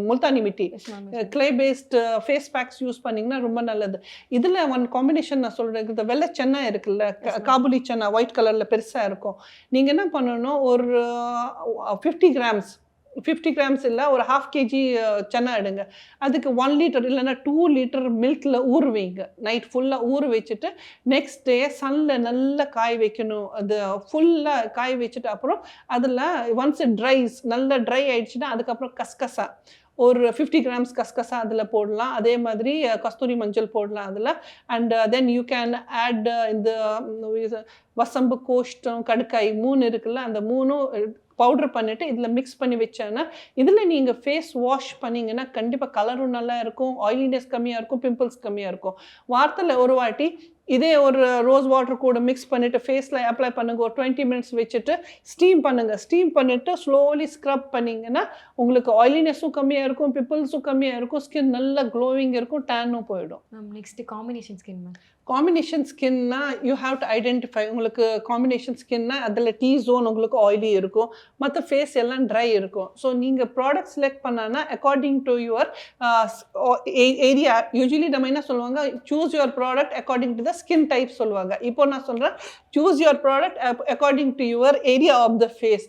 Multani mitti clay paste face packs use பண்ணிங்கன்னா ரொம்ப நல்லது. இதில் ஒன் காம்பினேஷன் நான் சொல்கிறேன், இந்த வெள்ளை சென்னா இருக்குல்ல, காபுலி சென்னா ஒயிட் கலரில் பெருசாக இருக்கும். நீங்கள் என்ன பண்ணணும், ஒரு 50 கிராம்ஸ் 50 கிராம்ஸ் இல்லை, ஒரு 1/2 kg சென்னா எடுங்க. அதுக்கு 1 லிட்டர் இல்லைன்னா 2 லிட்டர் மில்கில் ஊற வைங்க. நைட் ஃபுல்லாக ஊற வச்சுட்டு நெக்ஸ்ட் டே சன்னில் நல்லா காய வைக்கணும். அது ஃபுல்லாக காய வச்சுட்டு அப்புறம் அதில் ஒன்ஸ் இட் ட்ரைஸ், நல்லா ட்ரை ஆயிடுச்சுன்னா அதுக்கப்புறம் கஸ்கசா ஒரு 50 கிராம்ஸ் கஸ்கசா அதில் போடலாம். அதே மாதிரி கஸ்தூரி மஞ்சள் போடலாம் அதில். And then you can add இந்த வசம்பு, கோஷ்டம், கடுக்காய் 3 இருக்குல்ல, அந்த 3 பவுடர் பண்ணிவிட்டு இதில் மிக்ஸ் பண்ணி வச்சேன்னா இதில் நீங்கள் ஃபேஸ் வாஷ் பண்ணிங்கன்னா கண்டிப்பாக கலரும் நல்லா இருக்கும், ஆயிலினஸ் கம்மியாக இருக்கும், பிம்பிள்ஸ் கம்மியாக இருக்கும். வாரத்தில் ஒரு வாட்டி இதே ஒரு ரோஸ் வாட்டர் கூட மிக்ஸ் பண்ணிவிட்டு ஃபேஸில் அப்ளை பண்ணுங்க. ஒரு 20 மினிட்ஸ் வச்சுட்டு ஸ்டீம் பண்ணுங்கள். ஸ்டீம் பண்ணிவிட்டு ஸ்லோலி ஸ்க்ரப் பண்ணிங்கன்னா உங்களுக்கு ஆயிலினஸும் கம்மியாக இருக்கும், பிம்பிள்ஸும் கம்மியாக இருக்கும், ஸ்கின் நல்லா க்ளோவிங் இருக்கும், டேனும் போயிடும். Next combination skin ma'am. Combination ஸ்கின்னா யூ ஹாவ் டு ஐடென்டிஃபை. உங்களுக்கு காம்பினேஷன் ஸ்கின்னா அதில் T ஜோன் உங்களுக்கு ஆயிலி இருக்கும், மற்ற ஃபேஸ் எல்லாம் ட்ரை இருக்கும். ஸோ நீங்கள் ப்ராடக்ட் செலக்ட் பண்ணான்னா according to your area. Usually நம்ம என்ன சொல்லுவாங்க, choose your product according to the skin type சொல்லுவாங்க. இப்போ நான் சொல்கிறேன், choose your product according to your area of the face.